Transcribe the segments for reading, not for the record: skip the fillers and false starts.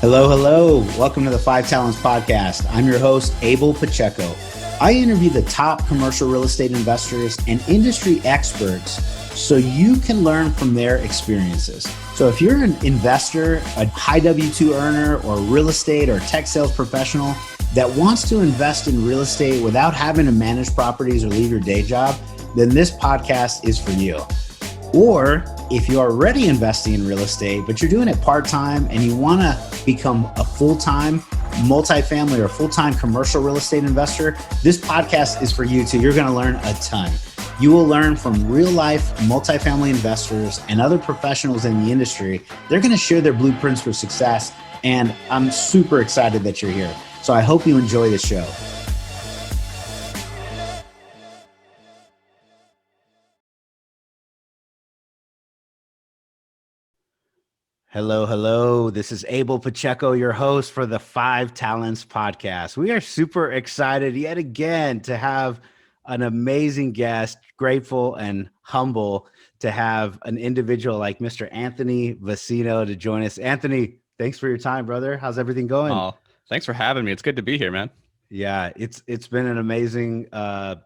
Hello, hello. Welcome to the Five Talents Podcast. I'm your host, Abel Pacheco. I interview the top commercial real estate investors and industry experts so you can learn from their experiences. So if you're an investor, a high W-2 earner, or real estate or tech sales professional that wants to invest in real estate without having to manage properties or leave your day job, then this podcast is for you. Or if you're already investing in real estate, but you're doing it part-time and you want to become a full-time multifamily or full-time commercial real estate investor, this podcast is for you too. You're going to learn a ton. You will learn from real-life multifamily investors and other professionals in the industry. They're going to share their blueprints for success, and I'm super excited that you're here. So I hope you enjoy the show. Hello, hello. This is Abel Pacheco, your host for the Five Talents Podcast. We are super excited yet again to have an amazing guest, grateful and humble to have an individual like Mr. Anthony Vicino to join us. Anthony, thanks for your time, brother. How's everything going? Oh, thanks for having me. It's good to be here, man. Yeah, it's been an amazing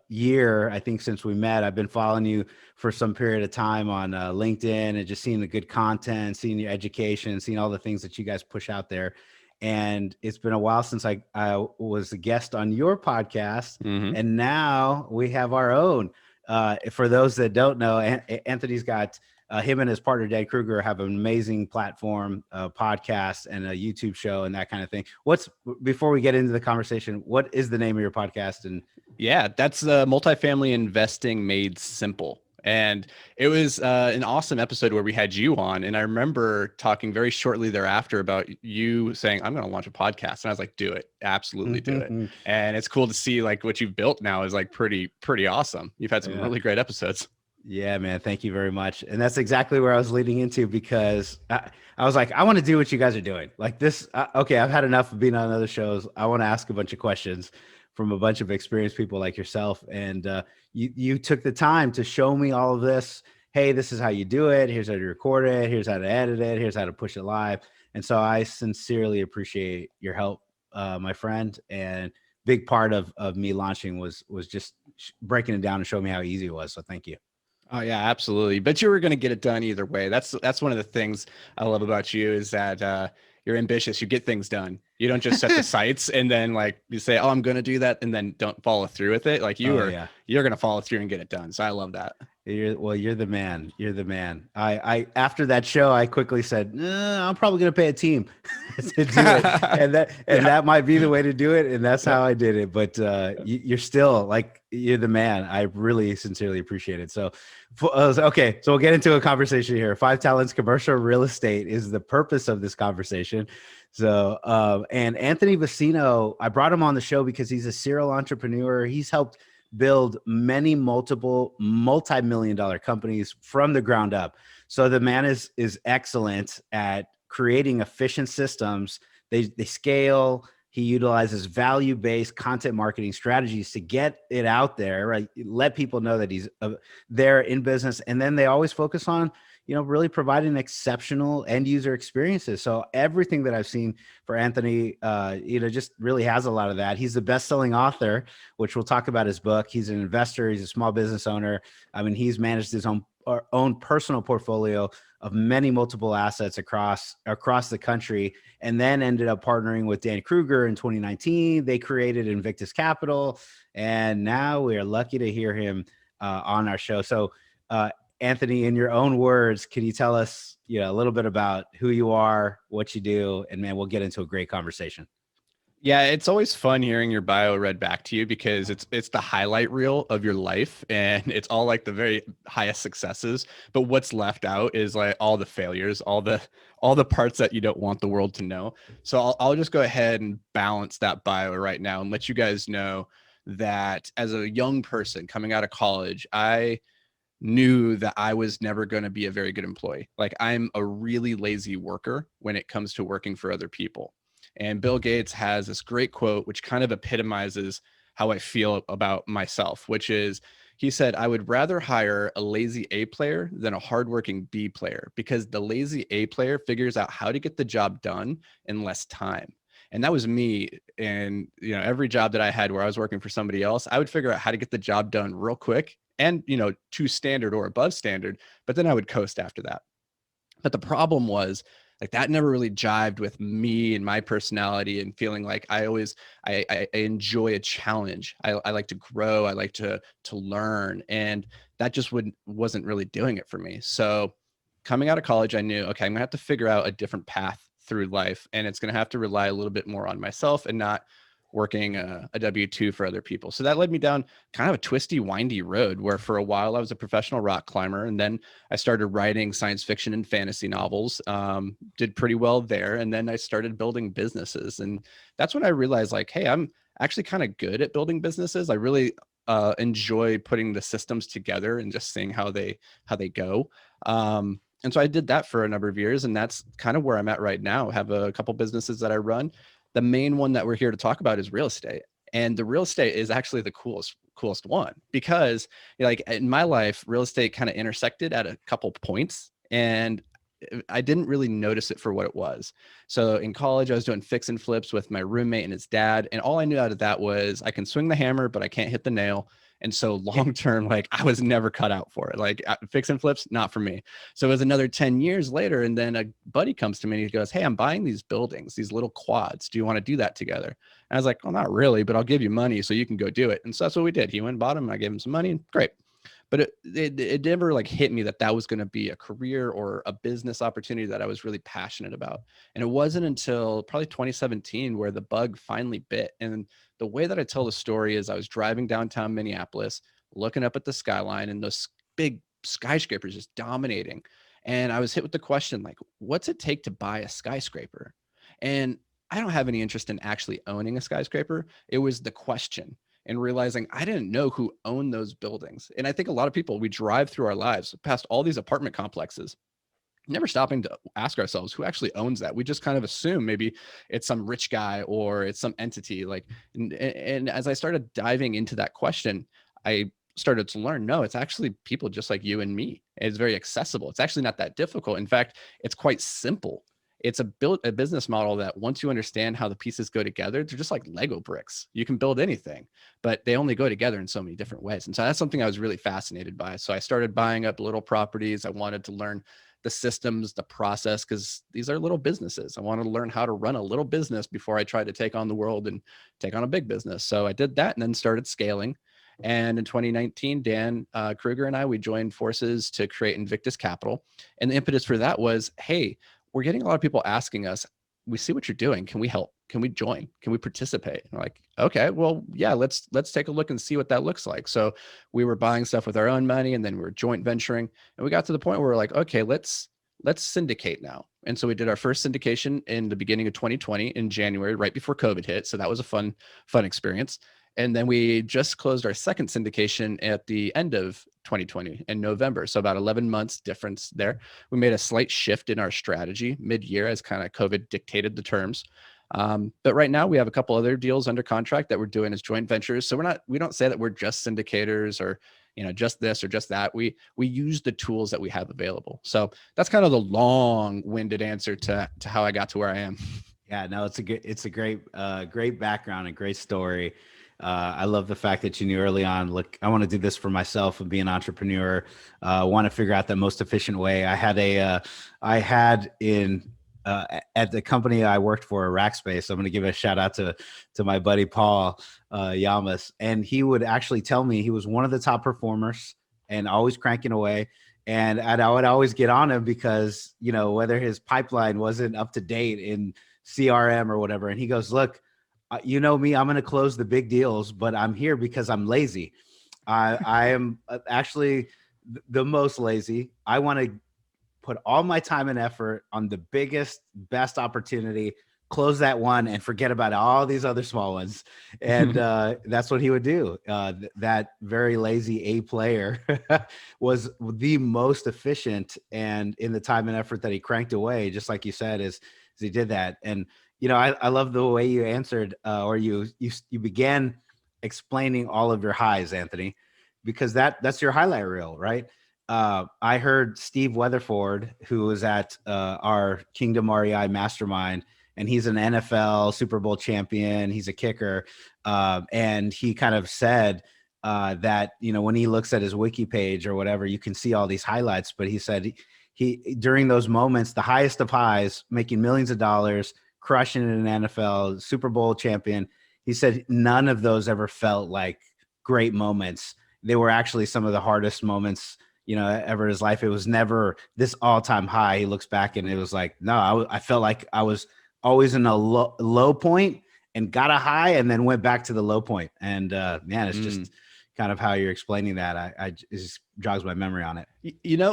year, I think, since we met. I've been following you for some period of time on LinkedIn and just seeing the good content, seeing your education, seeing all the things that you guys push out there. And it's been a while since I was a guest on your podcast, and now we have our own. For those that don't know, Anthony's got him and his partner, Dan Kruger, have an amazing platform, podcast and a YouTube show and that kind of thing. Before we get into the conversation, what is the name of your podcast? And yeah, that's Multifamily Investing Made Simple. And it was an awesome episode where we had you on. And I remember talking very shortly thereafter about you saying, I'm going to launch a podcast. And I was like, do it. Absolutely do it. And it's cool to see like what you've built now is like pretty awesome. You've had some really great episodes. Yeah, man. Thank you very much. And that's exactly where I was leading into, because I was like, I want to do what you guys are doing. Like this. Okay, I've had enough of being on other shows. I want to ask a bunch of questions from a bunch of experienced people like yourself. And you took the time to show me all of this. Hey, this is how you do it. Here's how to record it. Here's how to edit it. Here's how to push it live. And so I sincerely appreciate your help, my friend. And big part of me launching was just breaking it down and showing me how easy it was. So thank you. Oh yeah, absolutely. But you were going to get it done either way. That's one of the things I love about you is that you're ambitious. You get things done. You don't just set the sights and then like you say, "Oh, I'm going to do that," and then don't follow through with it. Like you're going to follow through and get it done. So I love that. You're the man. You're the man. I after that show, I quickly said, I'm probably going to pay a team to do it. And that might be the way to do it. And that's how I did it. But you're still like, you're the man. I really sincerely appreciate it. So, okay. So we'll get into a conversation here. Five Talents Commercial Real Estate is the purpose of this conversation. So, and Anthony Vicino, I brought him on the show because he's a serial entrepreneur. He's helped build many multi-million-dollar companies from the ground up. So the man is excellent at creating efficient systems. They scale. He utilizes value-based content marketing strategies to get it out there, right? Let people know that he's there in business. And then they always focus on, really providing exceptional end user experiences. So everything that I've seen for Anthony, just really has a lot of that. He's the best-selling author, which we'll talk about his book. He's an investor. He's a small business owner. I mean, he's managed his own personal portfolio of many multiple assets across the country, and then ended up partnering with Dan Kruger in 2019. They created Invictus Capital, and now we are lucky to hear him on our show. So, Anthony, in your own words, can you tell us, a little bit about who you are, what you do, and man, we'll get into a great conversation. Yeah, it's always fun hearing your bio read back to you because it's the highlight reel of your life and it's all like the very highest successes, but what's left out is like all the failures, all the parts that you don't want the world to know. So I'll just go ahead and balance that bio right now and let you guys know that as a young person coming out of college, I knew that I was never going to be a very good employee. Like I'm a really lazy worker when it comes to working for other people. And Bill Gates has this great quote, which kind of epitomizes how I feel about myself, which is, He said, I would rather hire a lazy A player than a hardworking B player, because the lazy A player figures out how to get the job done in less time. And that was me. And, every job that I had where I was working for somebody else, I would figure out how to get the job done real quick and, to standard or above standard, but then I would coast after that. But the problem was, like, that never really jived with me and my personality, and feeling like I enjoy a challenge. I like to grow. I like to learn. And that just wasn't really doing it for me. So coming out of college, I knew, okay, I'm gonna have to figure out a different path through life. And it's gonna have to rely a little bit more on myself and not working a W-2 for other people. So that led me down kind of a twisty, windy road where for a while I was a professional rock climber. And then I started writing science fiction and fantasy novels, did pretty well there. And then I started building businesses. And that's when I realized, like, hey, I'm actually kind of good at building businesses. I really enjoy putting the systems together and just seeing how they go. And so I did that for a number of years, and that's kind of where I'm at right now. I have a couple businesses that I run. The main one that we're here to talk about is real estate. And the real estate is actually the coolest one, because, like, in my life, real estate kind of intersected at a couple points, and I didn't really notice it for what it was. So in college, I was doing fix and flips with my roommate and his dad. And all I knew out of that was I can swing the hammer, but I can't hit the nail. And so long term, like, I was never cut out for it. Like, fix and flips, not for me. So it was another 10 years later. And then a buddy comes to me and he goes, hey, I'm buying these buildings, these little quads. Do you want to do that together? And I was like, well, not really, but I'll give you money so you can go do it. And so that's what we did. He went and bought them, and I gave him some money, and great. But it never, like, hit me that was going to be a career or a business opportunity that I was really passionate about. And it wasn't until probably 2017 where the bug finally bit. And the way that I tell the story is I was driving downtown Minneapolis, looking up at the skyline and those big skyscrapers just dominating. And I was hit with the question, like, what's it take to buy a skyscraper? And I don't have any interest in actually owning a skyscraper. It was the question, and realizing I didn't know who owned those buildings. And I think a lot of people, we drive through our lives past all these apartment complexes, never stopping to ask ourselves who actually owns that. We just kind of assume maybe it's some rich guy or it's some entity. Like, and as I started diving into that question, I started to learn, no, it's actually people just like you and me. It's very accessible. It's actually not that difficult. In fact, it's quite simple. It's a business model that, once you understand how the pieces go together, they're just like Lego bricks. You can build anything, but they only go together in so many different ways. And so that's something I was really fascinated by. So I started buying up little properties. I wanted to learn the systems, the process, because these are little businesses. I wanted to learn how to run a little business before I tried to take on the world and take on a big business. So I did that and then started scaling. And in 2019, Dan Kruger and I, we joined forces to create Invictus Capital. And the impetus for that was, hey, we're getting a lot of people asking us, we see what you're doing. Can we help? Can we join? Can we participate? And we're like, okay, well, yeah, let's take a look and see what that looks like. So we were buying stuff with our own money, and then we were joint venturing. And we got to the point where we're like, okay, let's syndicate now. And so we did our first syndication in the beginning of 2020 in January, right before COVID hit. So that was a fun experience. And then we just closed our second syndication at the end of 2020 in November. So about 11 months difference there. We made a slight shift in our strategy mid-year as kind of COVID dictated the terms. But right now we have a couple other deals under contract that we're doing as joint ventures. So we don't say that we're just syndicators or, just this or just that. We use the tools that we have available. So that's kind of the long-winded answer to how I got to where I am. Yeah, no, it's a great background and great story. I love the fact that you knew early on, look, I want to do this for myself and be an entrepreneur. I want to figure out the most efficient way. I had at the company I worked for, Rackspace. I'm going to give a shout out to my buddy, Paul Yamas. And he would actually tell me he was one of the top performers and always cranking away. And I would always get on him because, whether his pipeline wasn't up to date in CRM or whatever. And he goes, look, you know me, I'm going to close the big deals, but I'm here because I'm lazy. I am actually the most lazy. I want to put all my time and effort on the biggest, best opportunity, close that one and forget about all these other small ones. And that's what he would do. That very lazy A player was the most efficient, and in the time and effort that he cranked away, just like you said, is he did that. And I love the way you answered, or you began explaining all of your highs, Anthony. because that's your highlight reel, right? I heard Steve Weatherford, who was at our Kingdom REI mastermind, and he's an NFL Super Bowl champion. He's a kicker. And he kind of said that, when he looks at his wiki page or whatever, you can see all these highlights. But he said he during those moments, the highest of highs, making millions of dollars, crushing it in NFL, Super Bowl champion. He said none of those ever felt like great moments. They were actually some of the hardest moments ever in his life. It was never this all-time high. He looks back and it was like, no, I felt like I was always in a low point and got a high and then went back to the low point. And man, it's just kind of how you're explaining that. It just jogs my memory on it.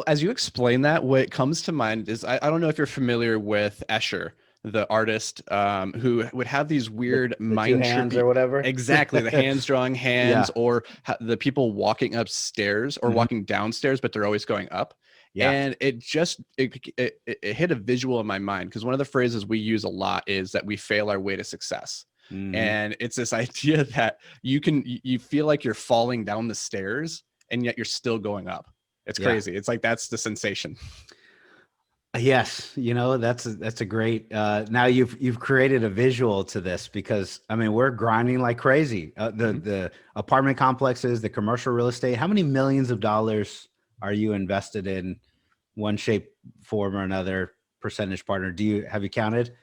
As you explain that, what comes to mind is, I don't know if you're familiar with Escher, the artist, who would have these weird mind hands or whatever. Exactly. The hands drawing hands, or the people walking upstairs or walking downstairs, but they're always going up. Yeah. And it hit a visual in my mind, because one of the phrases we use a lot is that we fail our way to success. And it's this idea that you feel like you're falling down the stairs and yet you're still going up. It's crazy. It's like, that's the sensation. Yes. That's a great, now you've created a visual to this, because we're grinding like crazy. The apartment complexes, the commercial real estate, how many millions of dollars are you invested in one shape, form or another, percentage partner? Have you counted?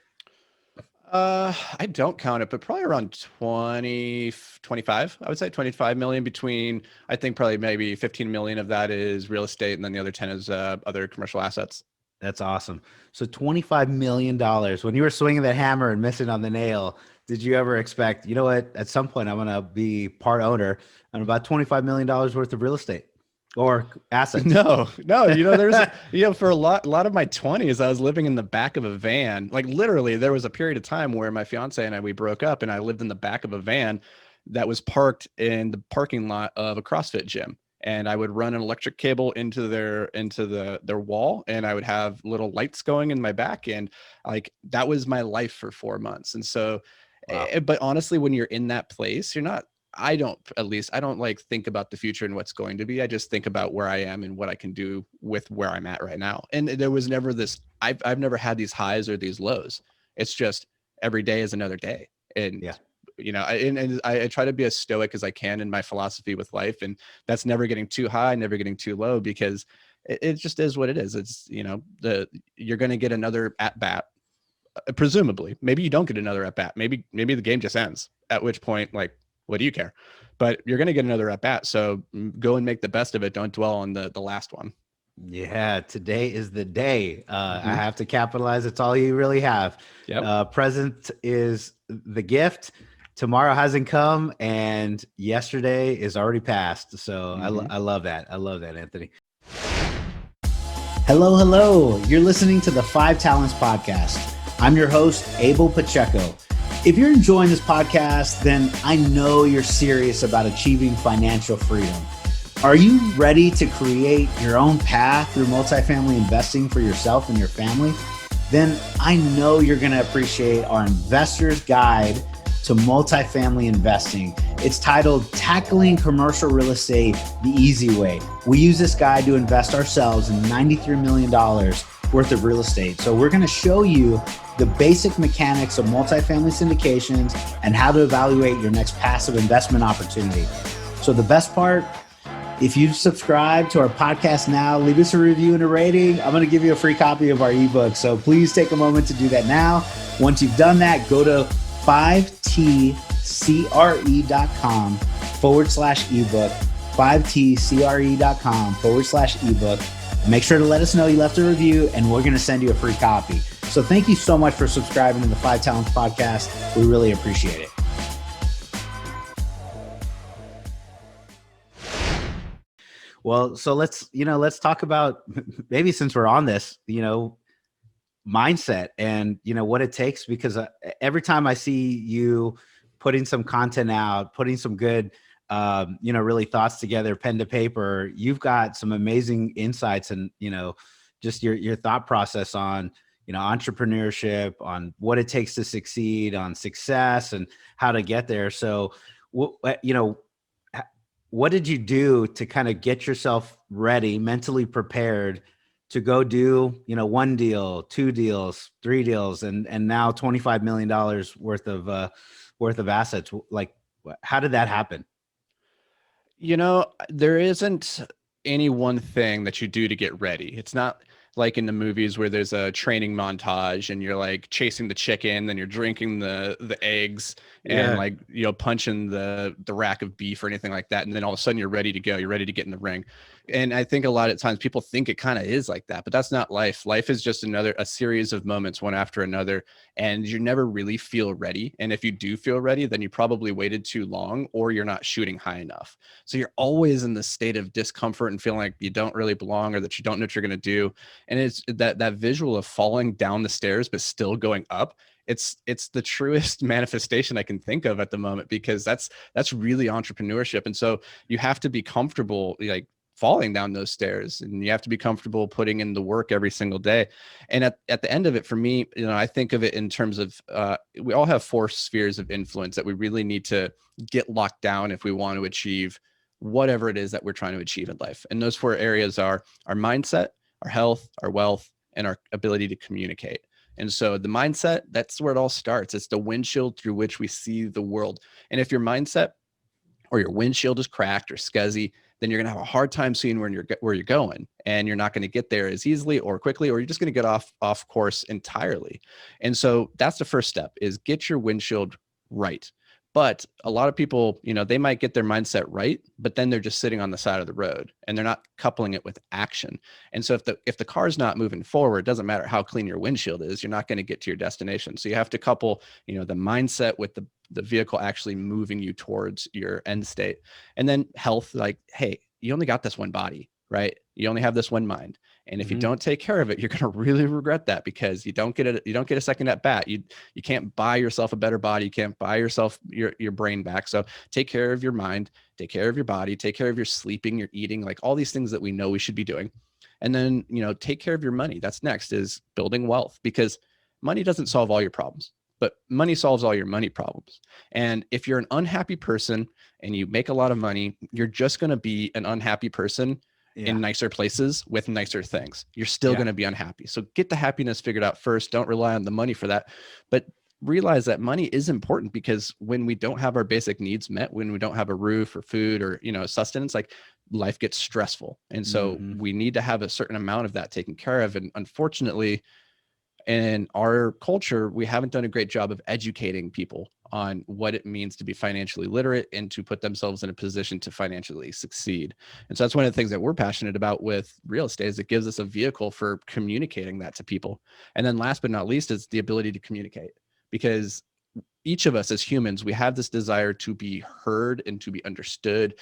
I don't count it, but probably around 25, I would say 25 million between, I think probably maybe 15 million of that is real estate. And then the other 10 is other commercial assets. That's awesome. So $25 million, when you were swinging that hammer and missing on the nail, did you ever expect, at some point I'm going to be part owner on about $25 million worth of real estate or assets? No, there's, for a lot of my 20s, I was living in the back of a van. Like literally there was a period of time where my fiance and we broke up and I lived in the back of a van that was parked in the parking lot of a CrossFit gym. And I would run an electric cable into their wall, and I would have little lights going in my back. And like, that was my life for 4 months. And so, but honestly, when you're in that place, I don't like think about the future and what's going to be. I just think about where I am and what I can do with where I'm at right now. And there was never this, I've never had these highs or these lows. It's just every day is another day. And I try to be as stoic as I can in my philosophy with life. And that's never getting too high, never getting too low, because it just is what it is. It's, you're going to get another at bat, presumably. Maybe you don't get another at bat. Maybe the game just ends, at which point, like, what do you care? But you're going to get another at bat. So go and make the best of it. Don't dwell on the last one. Yeah, today is the day. I have to capitalize. It's all you really have. Yep. Present is the gift. Tomorrow hasn't come, and yesterday is already past. So I love that. I love that, Anthony. Hello. You're listening to the 5 Talents Podcast. I'm your host, Abel Pacheco. If you're enjoying this podcast, then I know you're serious about achieving financial freedom. Are you ready to create your own path through multifamily investing for yourself and your family? Then I know you're going to appreciate our Investor's Guide to Multifamily Investing. It's titled Tackling Commercial Real Estate the Easy Way. We use this guide to invest ourselves in $93 million worth of real estate. So we're going to show you the basic mechanics of multifamily syndications and how to evaluate your next passive investment opportunity. So the best part, if you subscribe to our podcast now, leave us a review and a rating. I'm going to give you a free copy of our ebook. So please take a moment to do that now. Once you've done that, go to 5tcre.com/ebook, 5tcre.com/ebook. Make sure to let us know you left a review, and we're going to send you a free copy. So thank you so much for subscribing to the 5 Talents Podcast. We really appreciate it. Well, so let's talk about, maybe since we're on this, mindset and, what it takes, because every time I see you putting some content out, putting some good, really thoughts together, pen to paper, you've got some amazing insights and, just your thought process on, entrepreneurship, on what it takes to succeed, on success and how to get there. So, what did you do to kind of get yourself ready, mentally prepared to go do, one deal, two deals, three deals, and now $25 million worth of assets? Like, how did that happen? There isn't any one thing that you do to get ready. It's not like in the movies where there's a training montage and you're like chasing the chicken, then you're drinking the eggs and Yeah. like, punching the rack of beef or anything like that. And then all of a sudden you're ready to go. You're ready to get in the ring. And I think a lot of times people think it kind of is like that, but that's not life. Life is just a series of moments, one after another, and you never really feel ready. And if you do feel ready, then you probably waited too long or you're not shooting high enough. So you're always in this state of discomfort and feeling like you don't really belong or that you don't know what you're going to do. And it's that visual of falling down the stairs, but still going up. It's the truest manifestation I can think of at the moment, because that's really entrepreneurship. And so you have to be comfortable, like falling down those stairs, and you have to be comfortable putting in the work every single day. And at the end of it, for me, I think of it in terms of we all have 4 spheres of influence that we really need to get locked down if we want to achieve whatever it is that we're trying to achieve in life. And those 4 areas are our mindset, our health, our wealth, and our ability to communicate. And so the mindset, that's where it all starts. It's the windshield through which we see the world. And if your mindset or your windshield is cracked or scuzzy, then you're going to have a hard time seeing where you're going, and you're not going to get there as easily or quickly, or you're just going to get off course entirely. And so that's the first step, is get your windshield right. But a lot of people, they might get their mindset right, but then they're just sitting on the side of the road and they're not coupling it with action. And so if the car's not moving forward, it doesn't matter how clean your windshield is, you're not going to get to your destination. So you have to couple, the mindset with the vehicle actually moving you towards your end state. And then health, like, hey, you only got this one body, right? You only have this one mind. And if you don't take care of it, you're going to really regret that, because you don't get a second at bat. You can't buy yourself a better body. You can't buy yourself your brain back. So take care of your mind, take care of your body, take care of your sleeping, your eating, like all these things that we know we should be doing. And then, take care of your money. That's next, is building wealth, because money doesn't solve all your problems, but money solves all your money problems. And if you're an unhappy person and you make a lot of money, you're just going to be an unhappy person in nicer places with nicer things. You're still going to be unhappy. So get the happiness figured out first. Don't rely on the money for that, but realize that money is important, because when we don't have our basic needs met, when we don't have a roof or food or, sustenance, like life gets stressful. And so we need to have a certain amount of that taken care of. And unfortunately, in our culture, we haven't done a great job of educating people on what it means to be financially literate and to put themselves in a position to financially succeed. And so that's one of the things that we're passionate about with real estate, is it gives us a vehicle for communicating that to people. And then last but not least is the ability to communicate, because each of us as humans, we have this desire to be heard and to be understood,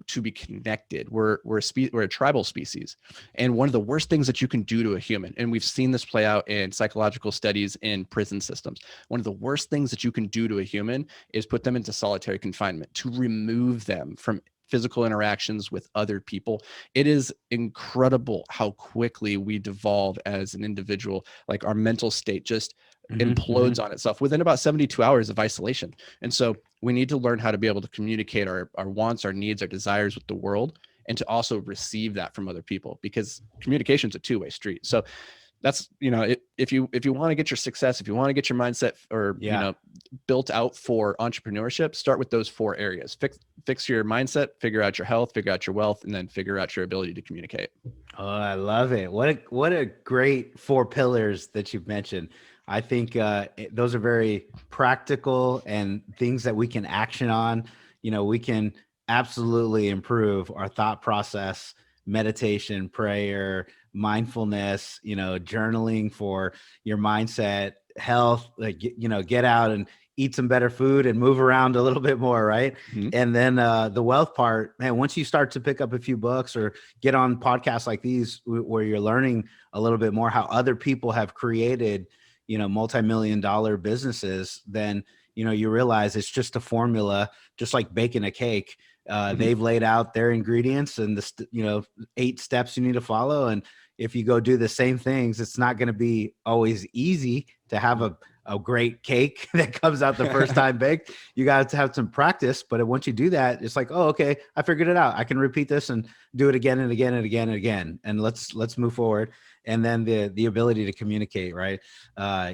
to be connected. We're a tribal species. And one of the worst things that you can do to a human, and we've seen this play out in psychological studies in prison systems, one of the worst things that you can do to a human is put them into solitary confinement, to remove them from physical interactions with other people. It is incredible how quickly we devolve as an individual. Like our mental state just implodes on itself within about 72 hours of isolation. And so we need to learn how to be able to communicate our wants, our needs, our desires with the world, and to also receive that from other people, because communication is a two-way street. So that's, if you want to get your success, if you want to get your mindset or, built out for entrepreneurship, start with those 4 areas. Fix your mindset, figure out your health, figure out your wealth, and then figure out your ability to communicate. Oh, I love it. What a great 4 pillars that you've mentioned. I think those are very practical and things that we can action on. We can absolutely improve our thought process, meditation, prayer, mindfulness, journaling for your mindset, health, like, get out and eat some better food and move around a little bit more, right? And then the wealth part, man, once you start to pick up a few books or get on podcasts like these where you're learning a little bit more how other people have created, multi-million-dollar businesses, then, you realize it's just a formula, just like baking a cake. They've laid out their ingredients and the 8 steps you need to follow. And if you go do the same things, it's not going to be always easy to have a great cake that comes out the first time baked. You got to have some practice, but once you do that, it's like, oh, okay, I figured it out. I can repeat this and do it again and again and again and again, and let's move forward. And then the ability to communicate, right?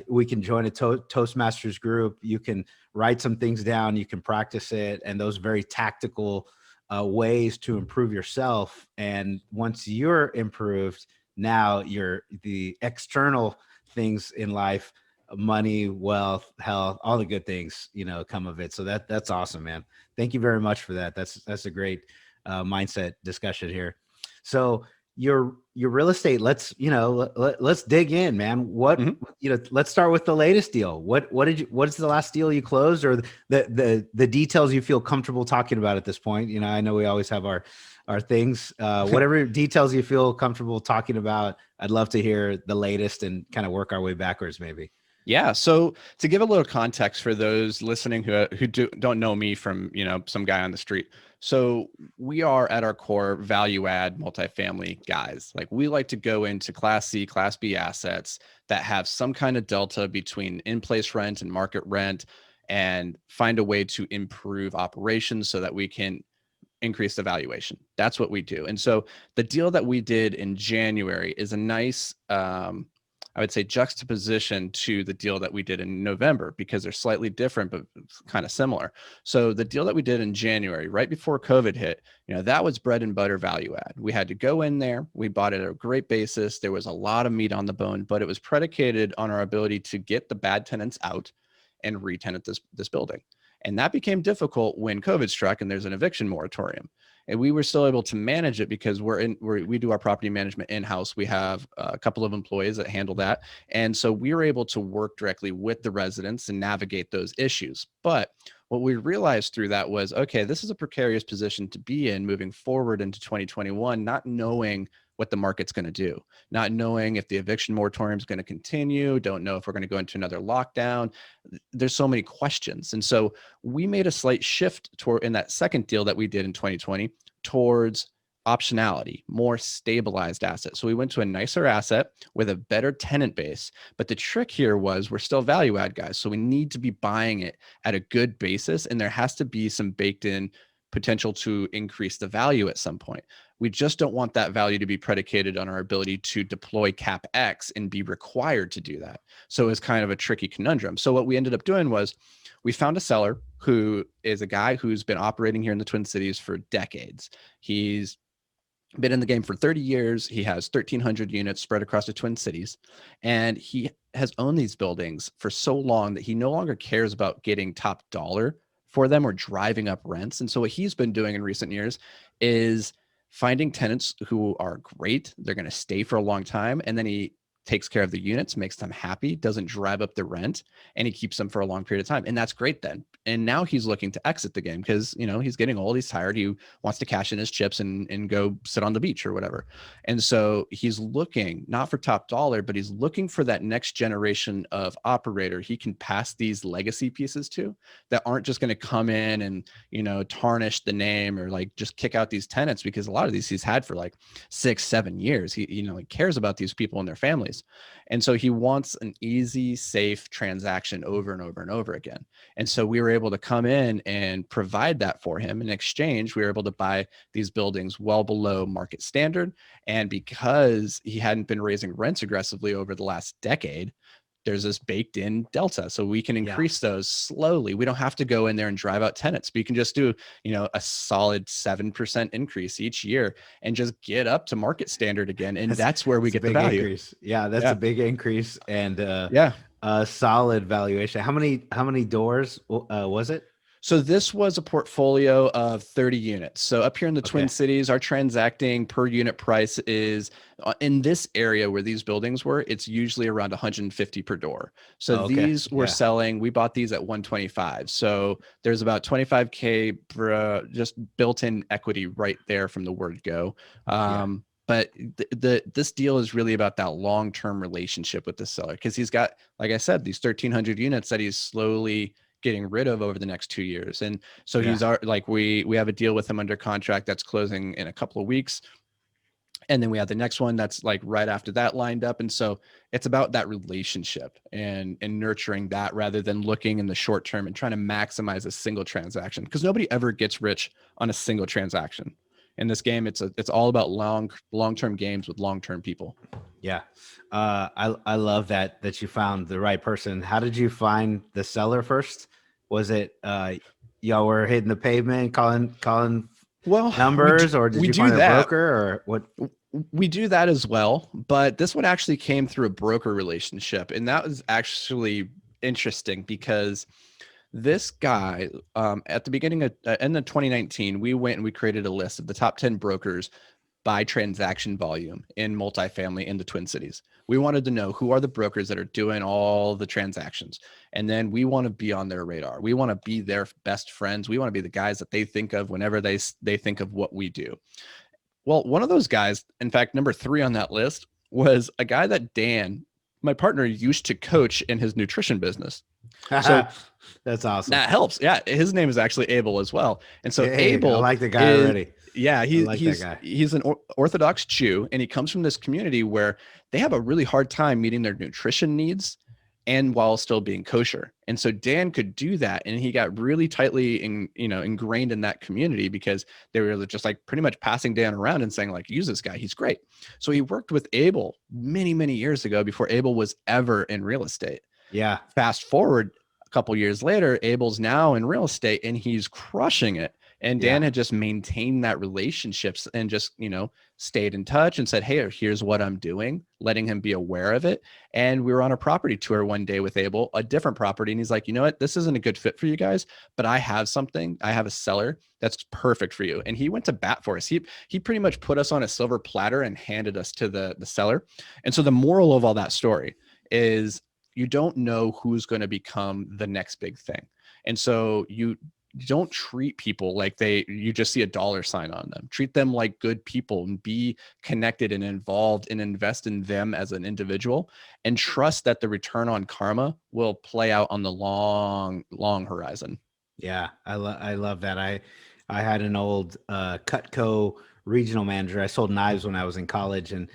We can join a Toastmasters group. You can write some things down. You can practice it, and those very tactical ways to improve yourself. And once you're improved, now you're the external things in life, money, wealth, health, all the good things, come of it. So that's awesome, man. Thank you very much for that. That's a great mindset discussion here. So your real estate, let's dig in, man. Let's start with the latest deal. What's the last deal you closed, or the details you feel comfortable talking about at this point? I know we always have our things, whatever details you feel comfortable talking about. I'd love to hear the latest and kind of work our way backwards, maybe. Yeah. So to give a little context for those listening who don't know me from, some guy on the street. So we are at our core value add multifamily guys. Like, we like to go into Class C, Class B assets that have some kind of delta between in-place rent and market rent, and find a way to improve operations so that we can increase the valuation. That's what we do. And so the deal that we did in January is a nice, I would say, juxtaposition to the deal that we did in November, because they're slightly different, but kind of similar. So the deal that we did in January, right before COVID hit, that was bread and butter value add. We had to go in there. We bought it at a great basis. There was a lot of meat on the bone, but it was predicated on our ability to get the bad tenants out and re-tenant this building. And that became difficult when COVID struck and there's an eviction moratorium. And we were still able to manage it because we do our property management in-house. We have a couple of employees that handle that. And so we were able to work directly with the residents and navigate those issues. But what we realized through that was, okay, this is a precarious position to be in moving forward into 2021, not knowing what the market's going to do, not knowing if the eviction moratorium is going to continue, don't know if we're going to go into another lockdown. There's so many questions. And so we made a slight shift in that second deal that we did in 2020 towards optionality, more stabilized assets. So we went to a nicer asset with a better tenant base. But the trick here was, we're still value add guys. So we need to be buying it at a good basis. And there has to be some baked in potential to increase the value at some point. We just don't want that value to be predicated on our ability to deploy CapEx and be required to do that. So it's kind of a tricky conundrum. So what we ended up doing was, we found a seller who is a guy who's been operating here in the Twin Cities for decades. He's been in the game for 30 years. He has 1,300 units spread across the Twin Cities. And he has owned these buildings for so long that he no longer cares about getting top dollar for them or driving up rents. And so what he's been doing in recent years is finding tenants who are great. They're going to stay for a long time. And then he takes care of the units, makes them happy, doesn't drive up the rent, and he keeps them for a long period of time. And that's great then. And now he's looking to exit the game because, he's getting old, he's tired, he wants to cash in his chips and go sit on the beach or whatever. And so he's looking not for top dollar, but he's looking for that next generation of operator he can pass these legacy pieces to, that aren't just going to come in and, tarnish the name or like just kick out these tenants, because a lot of these he's had for like 6-7 years. He cares about these people and their families. And so he wants an easy, safe transaction over and over and over again. And so we were able to come in and provide that for him. In exchange, we were able to buy these buildings well below market standard. And because he hadn't been raising rents aggressively over the last decade, there's this baked in delta. So we can increase those slowly. We don't have to go in there and drive out tenants, but you can just do, a solid 7% increase each year and just get up to market standard again. And that's where we get the value. Increase. Yeah, that's a big increase, and a solid valuation. How many doors was it? So this was a portfolio of 30 units. So up here in the Twin Cities, our transacting per unit price is in this area where these buildings were, it's usually around 150 per door. So these were selling, we bought these at 125. So there's about 25K for just built-in equity right there from the word go. But this deal is really about that long-term relationship with the seller, because he's got, like I said, these 1,300 units that he's slowly getting rid of over the next 2 years. And so he's we have a deal with him under contract that's closing in a couple of weeks. And then we have the next one that's like right after that lined up. And so it's about that relationship and nurturing that rather than looking in the short term and trying to maximize a single transaction, because nobody ever gets rich on a single transaction. In this game, it's all about long-term games with long-term people. Yeah. I love that you found the right person. How did you find the seller first? Was it y'all were hitting the pavement, calling Well, numbers, or did we you do find a that. broker, or what? We do that as well, but this one actually came through a broker relationship, and that was actually interesting because this guy, at the beginning of end of 2019, we went and we created a list of the top 10 brokers by transaction volume in multifamily in the Twin Cities. We wanted to know who are the brokers that are doing all the transactions. And then we want to be on their radar. We want to be their best friends. We want to be the guys that they think of whenever they think of what we do. Well, one of those guys, in fact, number 3 on that list, was a guy that Dan, my partner, used to coach in his nutrition business. So That's awesome. that helps. Yeah, his name is actually Abel as well. And so Hey, I Abel like the guy is, already. yeah, I like that guy. he's an Orthodox Jew, and he comes from this community where they have a really hard time meeting their nutrition needs and while still being kosher. And so Dan could do that, and he got really tightly ingrained in that community because they were just like pretty much passing Dan around and saying like, use this guy, he's great. So he worked with Abel many years ago before Abel was ever in real estate. Yeah. Fast forward a couple years later, Abel's now in real estate and he's crushing it. And Dan had just maintained that relationships and just, stayed in touch and said, hey, here's what I'm doing, letting him be aware of it. And we were on a property tour one day with Abel, a different property. And he's like, you know what, this isn't a good fit for you guys, but I have something. I have a seller that's perfect for you. And he went to bat for us. He pretty much put us on a silver platter and handed us to the seller. And so the moral of all that story is you don't know who's going to become the next big thing. And so you don't treat people like you just see a dollar sign on them. Treat them like good people and be connected and involved and invest in them as an individual, and trust that the return on karma will play out on the long horizon. Yeah. I love that. I had an old Cutco regional manager. I sold knives when I was in college, and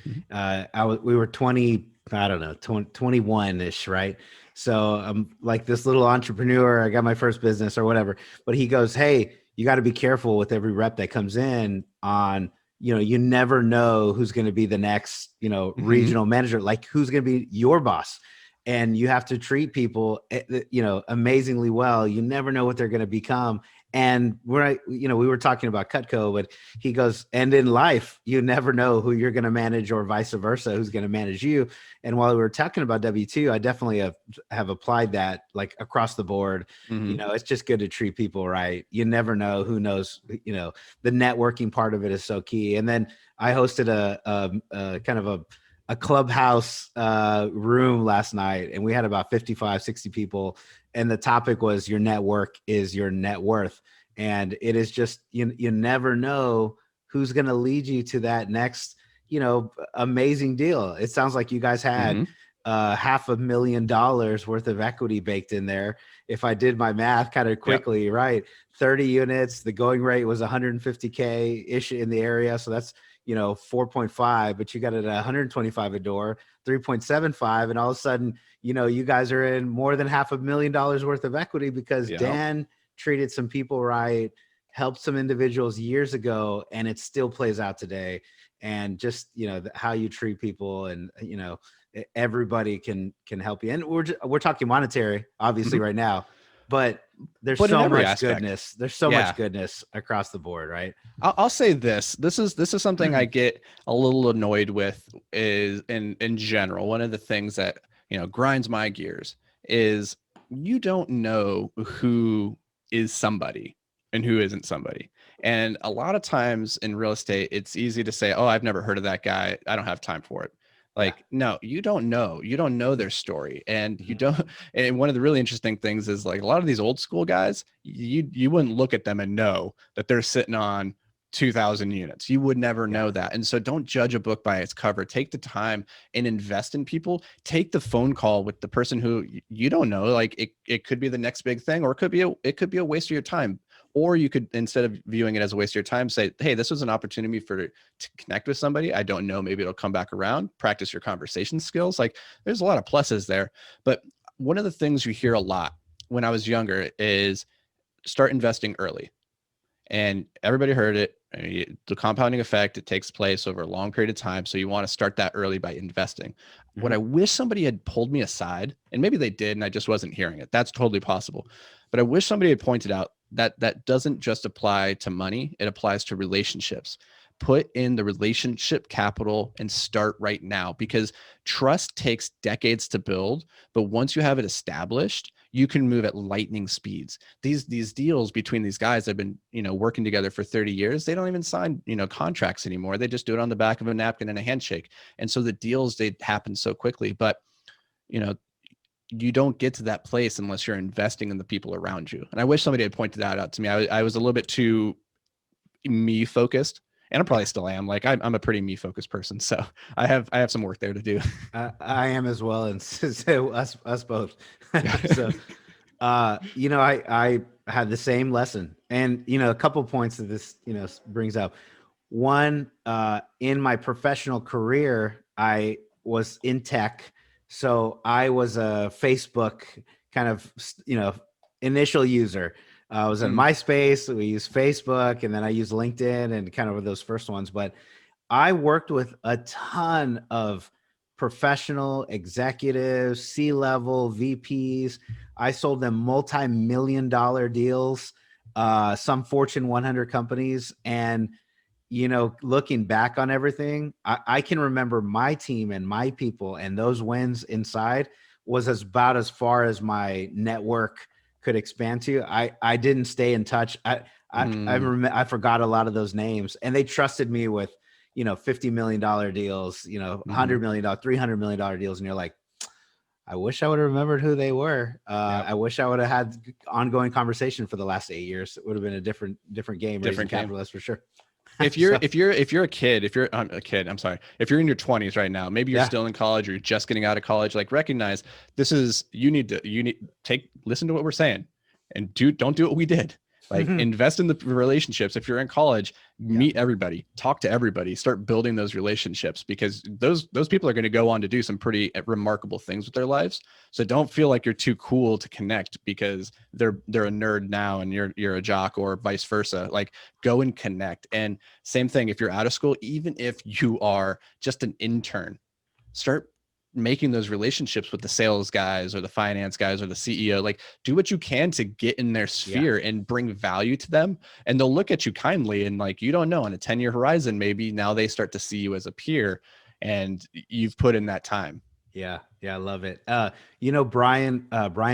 we were 20, I don't know, 21-ish, right? So I'm like this little entrepreneur. I got my first business or whatever. But he goes, hey, you got to be careful with every rep that comes in on, you never know who's going to be the next, regional manager, like who's going to be your boss. And you have to treat people, amazingly well. You never know what they're going to become. And we were talking about Cutco, but he goes, and in life, you never know who you're going to manage or vice versa, who's going to manage you. And while we were talking about W2, I definitely have applied that like across the board. It's just good to treat people right. You never know who knows, the networking part of it is so key. And then I hosted a kind of a clubhouse room last night, and we had about 55, 60 people. And the topic was your network is your net worth. And it is just, you never know who's going to lead you to that next, amazing deal. It sounds like you guys had $500,000 worth of equity baked in there. If I did my math kind of quickly, right? 30 units, the going rate was 150K ish in the area. So that's, 4.5, but you got it at 125 a door, 3.75. And all of a sudden, you guys are in more than $500,000 worth of equity because Dan treated some people right, helped some individuals years ago, and it still plays out today. And just, how you treat people, and, everybody can help you. And we're talking monetary, obviously, right now, but there's so much goodness. There's so much goodness across the board, right? I'll say this. This is something I get a little annoyed with is in general. One of the things that, grinds my gears is you don't know who is somebody and who isn't somebody. And a lot of times in real estate, it's easy to say, oh, I've never heard of that guy, I don't have time for it. Like, no, you don't know their story. And you don't. And one of the really interesting things is like a lot of these old school guys, you wouldn't look at them and know that they're sitting on 2,000 units. You would never know that. And so don't judge a book by its cover. Take the time and invest in people. Take the phone call with the person who you don't know. Like it could be the next big thing, or it could be a waste of your time. Or you could, instead of viewing it as a waste of your time, say, hey, this was an opportunity to connect with somebody. I don't know, maybe it'll come back around, practice your conversation skills. Like there's a lot of pluses there. But one of the things you hear a lot when I was younger is start investing early. And everybody heard it. The compounding effect, it takes place over a long period of time. So you want to start that early by investing. Mm-hmm. What I wish somebody had pulled me aside, and maybe they did, and I just wasn't hearing it. That's totally possible. But I wish somebody had pointed out that that doesn't just apply to money. It applies to relationships. Put in the relationship capital and start right now, because trust takes decades to build. But once you have it established, you can move at lightning speeds. These deals between these guys that have been, working together for 30 years, they don't even sign, contracts anymore. They just do it on the back of a napkin and a handshake. And so the deals, they happen so quickly. But, you don't get to that place unless you're investing in the people around you. And I wish somebody had pointed that out to me. I was a little bit too me focused. And I probably still am. Like I'm a pretty me focused person, so I have some work there to do. I am as well, and so us both. So, I had the same lesson, and a couple points that this brings up. One, in my professional career, I was in tech, so I was a Facebook kind of initial user. I was in MySpace. We used Facebook, and then I used LinkedIn and kind of those first ones. But I worked with a ton of professional executives, C-level VPs. I sold them multi-million-dollar deals, some Fortune 100 companies. And, looking back on everything, I can remember my team and my people, and those wins inside was about as far as my network could expand to. I didn't stay in touch. I forgot a lot of those names, and they trusted me with, $50 million deals, $100 million, $300 million deals. And you're like, I wish I would have remembered who they were. I wish I would have had ongoing conversation for the last 8 years. It would have been a different game, different capitalist for sure. If you're a kid, if you're in your 20s right now, maybe you're still in college or you're just getting out of college, like recognize you need listen to what we're saying, and don't do what we did. Like invest in the relationships. If you're in college, meet everybody, talk to everybody, start building those relationships, because those people are going to go on to do some pretty remarkable things with their lives. So don't feel like you're too cool to connect because they're a nerd now and you're a jock, or vice versa. Like go and connect. And same thing, if you're out of school, even if you are just an intern, start making those relationships with the sales guys or the finance guys or the CEO. Like do what you can to get in their sphere and bring value to them, and they'll look at you kindly. And like, you don't know, on a 10-year horizon, maybe now they start to see you as a peer and you've put in that time. Yeah. I love it. Brian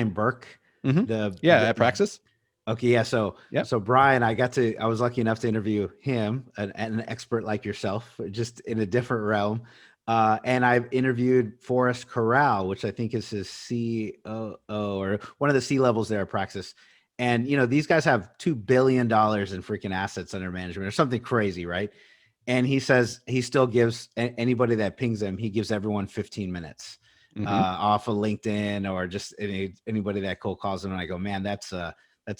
Burke, at Praxis. Okay. Yeah. So Brian, I was lucky enough to interview him, an expert like yourself, just in a different realm. And I've interviewed Forrest Corral, which I think is his COO or one of the C levels there at Praxis. And, these guys have $2 billion in freaking assets under management or something crazy. Right. And he says he still gives anybody that pings him, he gives everyone 15 minutes off of LinkedIn, or just anybody that cold calls him. And I go, man, that's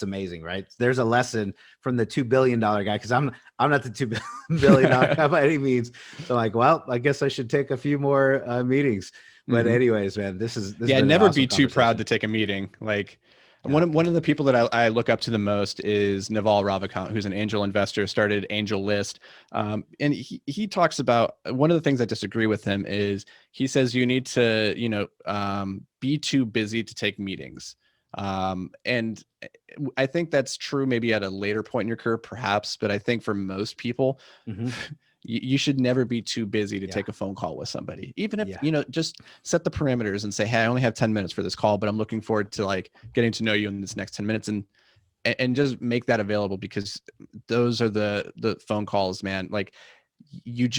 amazing, right? There's a lesson from the $2 billion guy, because I'm not the $2 billion guy by any means. So like, well, I guess I should take a few more meetings. But anyways, man, this never be too proud to take a meeting. Like one of the people that I look up to the most is Naval Ravikant, who's an angel investor, started Angel List. And he talks about, one of the things I disagree with him is he says you need to, be too busy to take meetings. And I think that's true maybe at a later point in your career, perhaps, but I think for most people, you should never be too busy to take a phone call with somebody. Even if, just set the parameters and say, hey, I only have 10 minutes for this call, but I'm looking forward to like getting to know you in this next 10 minutes, and just make that available, because those are the phone calls, man. Like you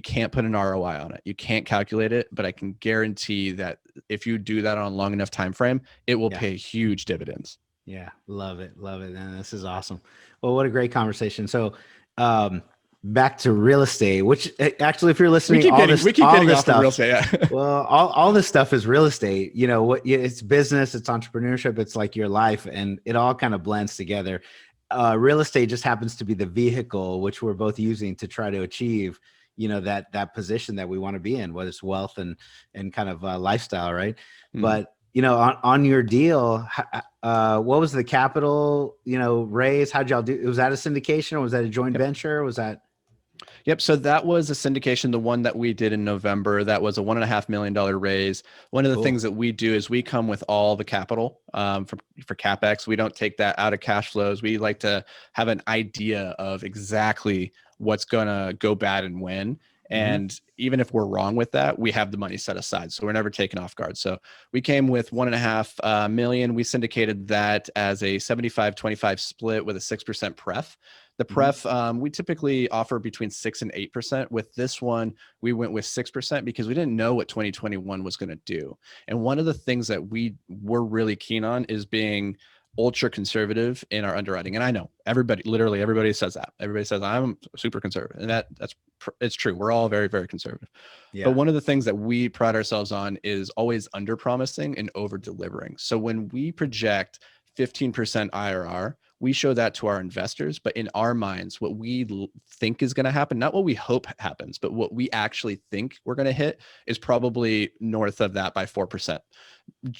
can't put an ROI on it. You can't calculate it, but I can guarantee that if you do that on a long enough time frame, it will pay huge dividends. Yeah. Love it. And this is awesome. Well, what a great conversation. So, back to real estate, which actually, if you're listening, we keep getting off of real estate. Yeah. Well, all this stuff is real estate. It's business, it's entrepreneurship, it's like your life, and it all kind of blends together. real estate just happens to be the vehicle which we're both using to try to achieve, that position that we want to be in, whether it's wealth and kind of lifestyle, right? Mhm. But on your deal, what was the capital raise? How'd y'all do? Was that a syndication, or was that a joint Yep. venture? Was that Yep. So that was a syndication, the one that we did in November. That was a $1.5 million raise. One of the cool? things that we do is we come with all the capital for CapEx. We don't take that out of cash flows. We like to have an idea of exactly what's going to go bad and when. Hmm. And even if we're wrong with that, we have the money set aside. So we're never taken off guard. So we came with 1.5 million. We syndicated that as a 75-25 split with a 6% pref. The Hmm. pref, we typically offer between 6 and 8%. With this one, we went with 6% because we didn't know what 2021 was going to do. And one of the things that we were really keen on is being ultra conservative in our underwriting. And I know everybody, literally everybody says that. Everybody says I'm super conservative, and it's true. We're all very, very conservative. But Yeah. one of the things that we pride ourselves on is always under promising and over delivering. So when we project 15% IRR, we show that to our investors, but in our minds, what we think is going to happen, not what we hope happens, but what we actually think we're going to hit is probably north of that by 4%.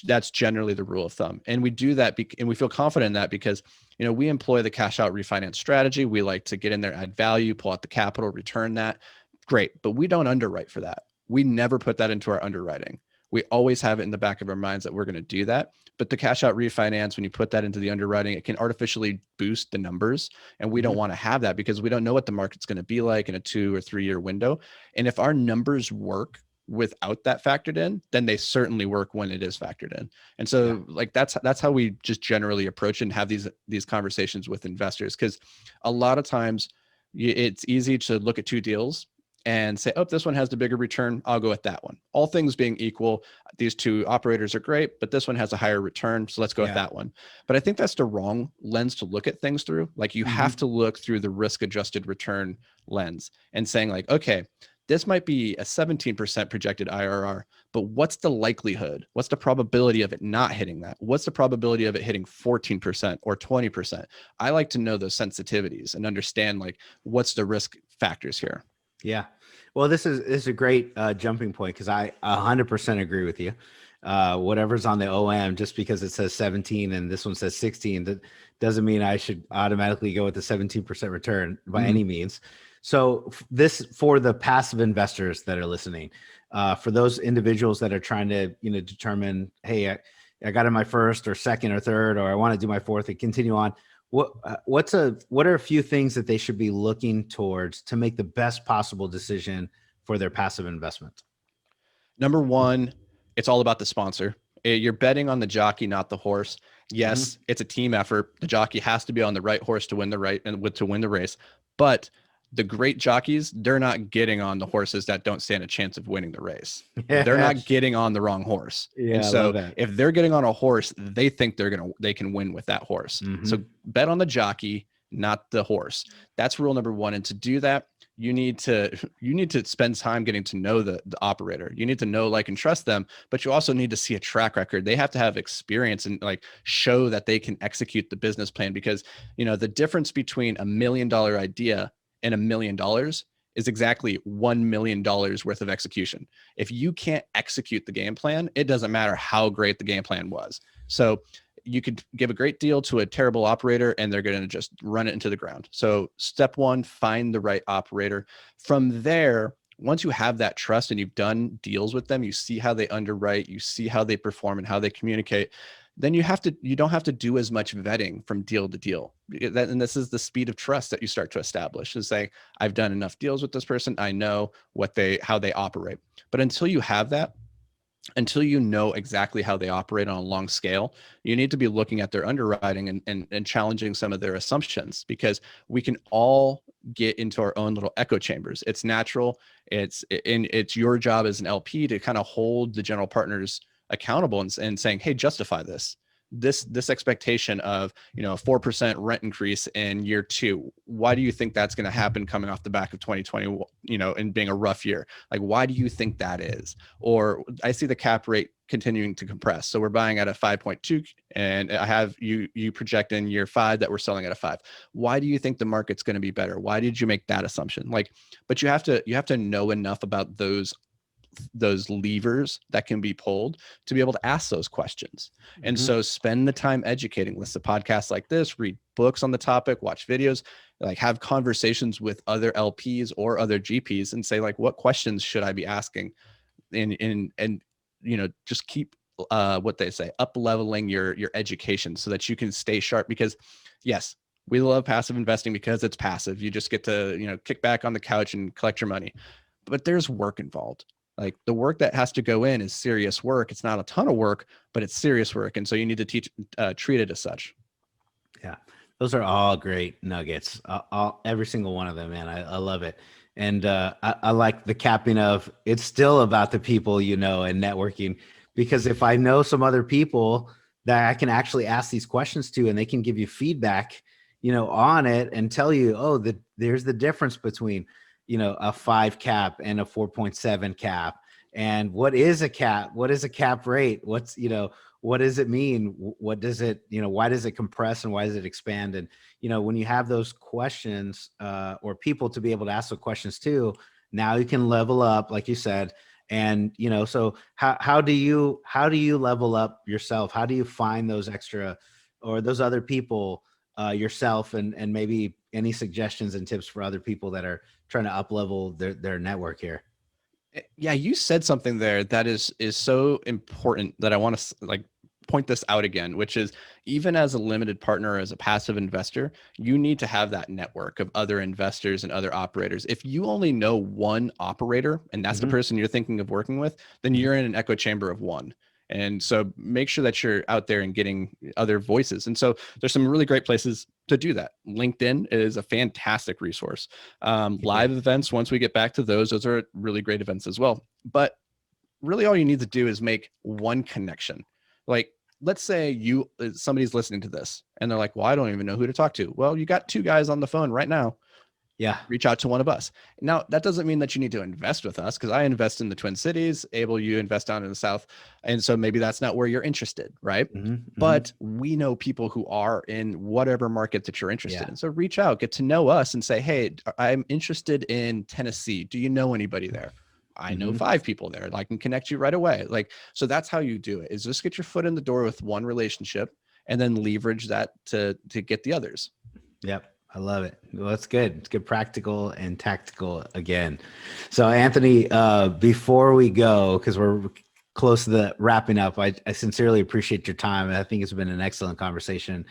That's generally the rule of thumb. And we do that and we feel confident in that because, we employ the cash out refinance strategy. We like to get in there, add value, pull out the capital, return that. Great. But we don't underwrite for that. We never put that into our underwriting. We always have it in the back of our minds that we're going to do that. But the cash out refinance, when you put that into the underwriting, it can artificially boost the numbers. And we don't Hmm. want to have that because we don't know what the market's going to be like in a 2 or 3 year window. And if our numbers work without that factored in, then they certainly work when it is factored in. And Yeah. so like that's how we just generally approach it and have these conversations with investors. Because a lot of times it's easy to look at two deals and say, oh, this one has the bigger return, I'll go with that one. All things being equal, these two operators are great, but this one has a higher return, so let's go with Yeah. that one. But I think that's the wrong lens to look at things through. Like you have Hmm. to look through the risk adjusted return lens and saying like, okay, this might be a 17% projected IRR, but what's the likelihood? What's the probability of it not hitting that? What's the probability of it hitting 14% or 20%? I like to know those sensitivities and understand like what's the risk factors here. Yeah. Well, this is a great jumping point because I 100% agree with you. Whatever's on the OM, just because it says 17 and this one says 16, that doesn't mean I should automatically go with the 17% return by Mhm. any means. So this for the passive investors that are listening, for those individuals that are trying to determine, hey, I got in my first or second or third, or I want to do my fourth and continue on. What are a few things that they should be looking towards to make the best possible decision for their passive investment? Number one, it's all about the sponsor. You're betting on the jockey, not the horse. Mhm. Yes, it's a team effort. The jockey has to be on the right horse to win to win the race. But the great jockeys, they're not getting on the horses that don't stand a chance of winning the race. They're Yeah, not getting on the wrong horse. And yeah, I love so that. if they're getting on a horse, they think they can win with that horse. So Hmm. bet on the jockey, not the horse. That's rule number one. And to do that, you need to spend time getting to know the operator. You need to know, like, and trust them, but you also need to see a track record. They have to have experience and like show that they can execute the business plan because the difference between $1 million idea and $1 million is exactly $1 million worth of execution. If you can't execute the game plan, it doesn't matter how great the game plan was. So you could give a great deal to a terrible operator and they're going to just run it into the ground. So step one, find the right operator. From there, once you have that trust and you've done deals with them, you see how they underwrite, you see how they perform and how they communicate, then you don't have to do as much vetting from deal to deal. And this is the speed of trust that you start to establish, is saying, I've done enough deals with this person, I know how they operate. But until you have that, until you know exactly how they operate on a long scale, you need to be looking at their underwriting and challenging some of their assumptions, because we can all get into our own little echo chambers. It's natural. It's your job as an LP to kind of hold the general partners accountable and saying, hey, justify this. this expectation of, a 4% rent increase in year 2. Why do you think that's going to happen coming off the back of 2020, and being a rough year? Like, why do you think that is? Or I see the cap rate continuing to compress. So we're buying at a 5.2, and I have you project in year 5 that we're selling at a 5. Why do you think the market's going to be better? Why did you make that assumption? Like, but you have to know enough about those levers that can be pulled to be able to ask those questions. And so spend the time educating, listen to podcasts like this, read books on the topic, watch videos, like have conversations with other LPs or other GPs and say, like, what questions should I be asking? And just keep what they say, up leveling your education so that you can stay sharp. Because yes, we love passive investing because it's passive. You just get to, kick back on the couch and collect your money, but there's work involved. Like, the work that has to go in is serious work. It's not a ton of work, but it's serious work. And so you need to treat it as such. Yeah. Those are all great nuggets. Every single one of them, man. I love it. And I like the capping of, it's still about the people, and networking, because if I know some other people that I can actually ask these questions to, and they can give you feedback, on it and tell you, there's the difference between, a 5 cap and a 4.7 cap. And what is a cap? What is a cap rate? What does it mean? What does it, why does it compress and why does it expand? And, when you have those questions or people to be able to ask the questions too, now you can level up, like you said. And, so how do you level up yourself? How do you find those extra or those other people yourself, and maybe any suggestions and tips for other people that are trying to up level their network here? Yeah, you said something there that is so important that I want to point this out again, which is, even as a limited partner, as a passive investor, you need to have that network of other investors and other operators. If you only know one operator and that's the person you're thinking of working with, then you're in an echo chamber of one. And so make sure that you're out there and getting other voices. And so there's some really great places to do that. LinkedIn is a fantastic resource. Live events, once we get back to those are really great events as well. But really all you need to do is make one connection. Like, let's say somebody's listening to this and they're like, well, I don't even know who to talk to. Well, you got 2 guys on the phone right now. Yeah. Reach out to one of us. Now, that doesn't mean that you need to invest with us, because I invest in the Twin Cities. Abel, you invest down in the South. And so maybe that's not where you're interested, right? But we know people who are in whatever market that you're interested in. So reach out, get to know us and say, hey, I'm interested in Tennessee. Do you know anybody there? I know 5 people there. I can connect you right away. So that's how you do it, is just get your foot in the door with one relationship and then leverage that to get the others. Yep. I love it. Well, that's good. It's good, practical and tactical again. So Anthony, before we go, because we're close to the wrapping up, I sincerely appreciate your time. I think it's been an excellent conversation.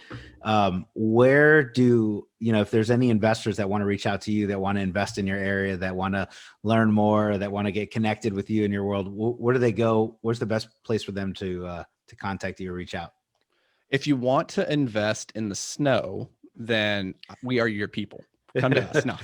Where do, if there's any investors that want to reach out to you, that want to invest in your area, that want to learn more, that want to get connected with you in your world, where do they go? Where's the best place for them to contact you or reach out? If you want to invest in the snow, then we are your people. Come to us. No.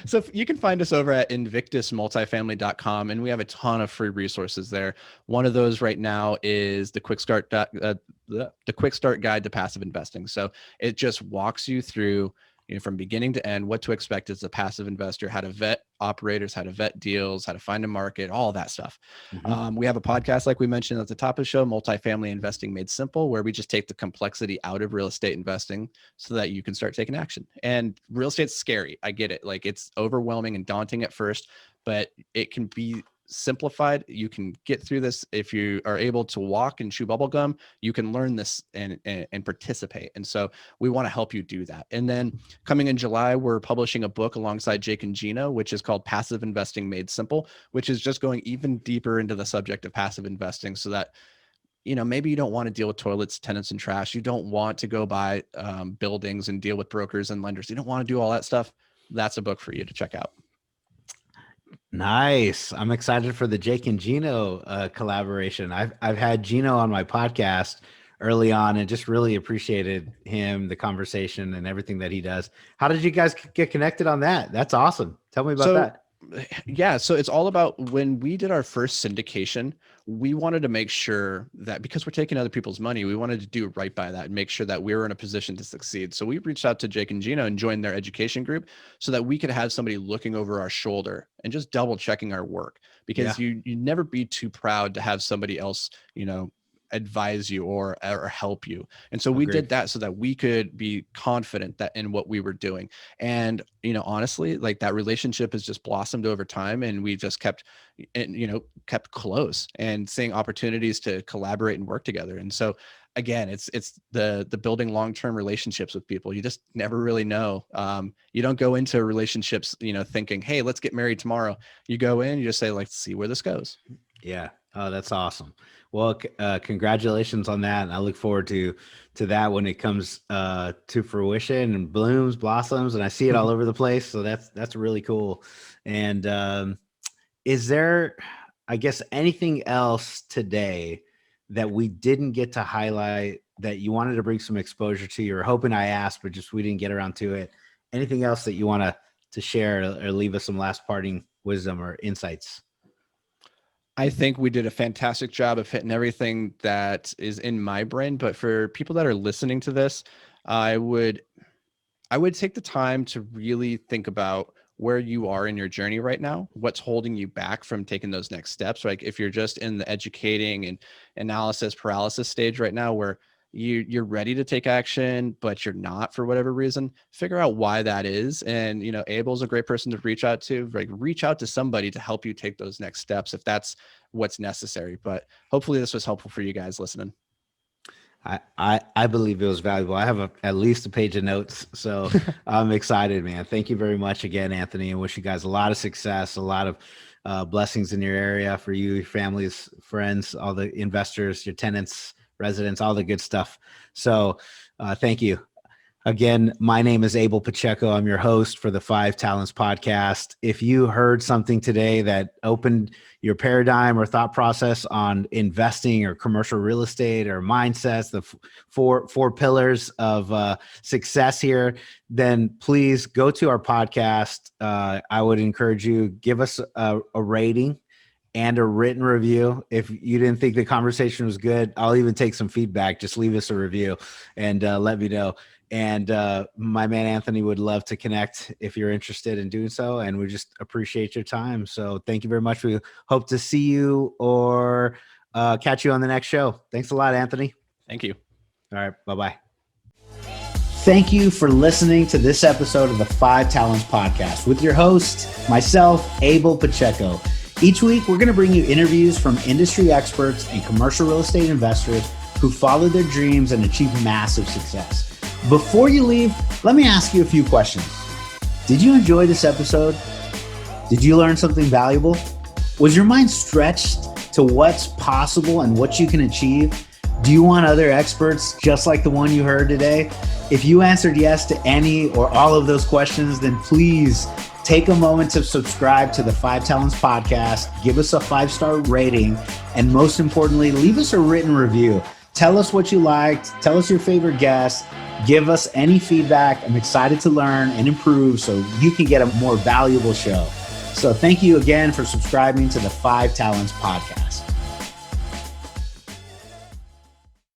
So you can find us over at invictusmultifamily.com, and we have a ton of free resources there. One of those right now is the quick start guide to passive investing. So it just walks you through, from beginning to end, what to expect as a passive investor, how to vet operators, how to vet deals, how to find a market, all that stuff. We have a podcast, like we mentioned at the top of the show, Multifamily Investing Made Simple, where we just take the complexity out of real estate investing so that you can start taking action. And real estate's scary. I get it. It's overwhelming and daunting at first, but it can be simplified. You can get through this. If you are able to walk and chew bubble gum, you can learn this and participate. And so we want to help you do that. And then coming in July, we're publishing a book alongside Jake and Gino, which is called Passive Investing Made Simple, which is just going even deeper into the subject of passive investing, so that maybe you don't want to deal with toilets, tenants, and trash. You don't want to go buy buildings and deal with brokers and lenders. You don't want to do all that stuff. That's a book for you to check out. Nice. I'm excited for the Jake and Gino collaboration. I've had Gino on my podcast early on and just really appreciated him, the conversation and everything that he does. How did you guys get connected on that? That's awesome. Tell me about that. Yeah, so it's all about when we did our first syndication, we wanted to make sure that because we're taking other people's money, we wanted to do right by that and make sure that we were in a position to succeed. So we reached out to Jake and Gino and joined their education group so that we could have somebody looking over our shoulder and just double checking our work, because you never be too proud to have somebody else, advise you or help you. And so we did that so that we could be confident that in what we were doing. And, honestly, like that relationship has just blossomed over time, and we just kept close and seeing opportunities to collaborate and work together. And so again, it's the building long-term relationships with people. You just never really know. You don't go into relationships, thinking, hey, let's get married tomorrow. You go in, you just say, let's see where this goes. Yeah. Oh, that's awesome. Well, congratulations on that. And I look forward to that when it comes to fruition and blooms, blossoms, and I see it all over the place. So that's really cool. And is there, I guess, anything else today that we didn't get to highlight that you wanted to bring some exposure to? You were hoping I asked, but just we didn't get around to it. Anything else that you want to share or leave us some last parting wisdom or insights? I think we did a fantastic job of hitting everything that is in my brain. But for people that are listening to this, I would take the time to really think about where you are in your journey right now, what's holding you back from taking those next steps. Like if you're just in the educating and analysis paralysis stage right now, where you're ready to take action, but you're not for whatever reason, figure out why that is. And, Abel's a great person to reach out to, reach out to somebody to help you take those next steps if that's what's necessary. But hopefully this was helpful for you guys listening. I believe it was valuable. I have at least a page of notes, so I'm excited, man. Thank you very much again, Anthony, and wish you guys a lot of success, a lot of blessings in your area for you, your families, friends, all the investors, your tenants, residents, all the good stuff. So thank you. Again, my name is Abel Pacheco. I'm your host for the Five Talents podcast. If you heard something today that opened your paradigm or thought process on investing or commercial real estate or mindsets, the four pillars of success here, then please go to our podcast. I would encourage you, give us a rating and a written review. If you didn't think the conversation was good, I'll even take some feedback. Just leave us a review and let me know. And my man Anthony would love to connect if you're interested in doing so. And we just appreciate your time. So thank you very much. We hope to see you or catch you on the next show. Thanks a lot, Anthony. Thank you. All right. Bye-bye. Thank you for listening to this episode of the Five Talents podcast with your host, myself, Abel Pacheco. Each week, we're going to bring you interviews from industry experts and commercial real estate investors who followed their dreams and achieved massive success. Before you leave, let me ask you a few questions. Did you enjoy this episode? Did you learn something valuable? Was your mind stretched to what's possible and what you can achieve? Do you want other experts just like the one you heard today? If you answered yes to any or all of those questions, then please take a moment to subscribe to the Five Talents podcast, give us a 5-star rating, and most importantly, leave us a written review. Tell us what you liked. Tell us your favorite guest. Give us any feedback. I'm excited to learn and improve so you can get a more valuable show. So thank you again for subscribing to the Five Talents podcast.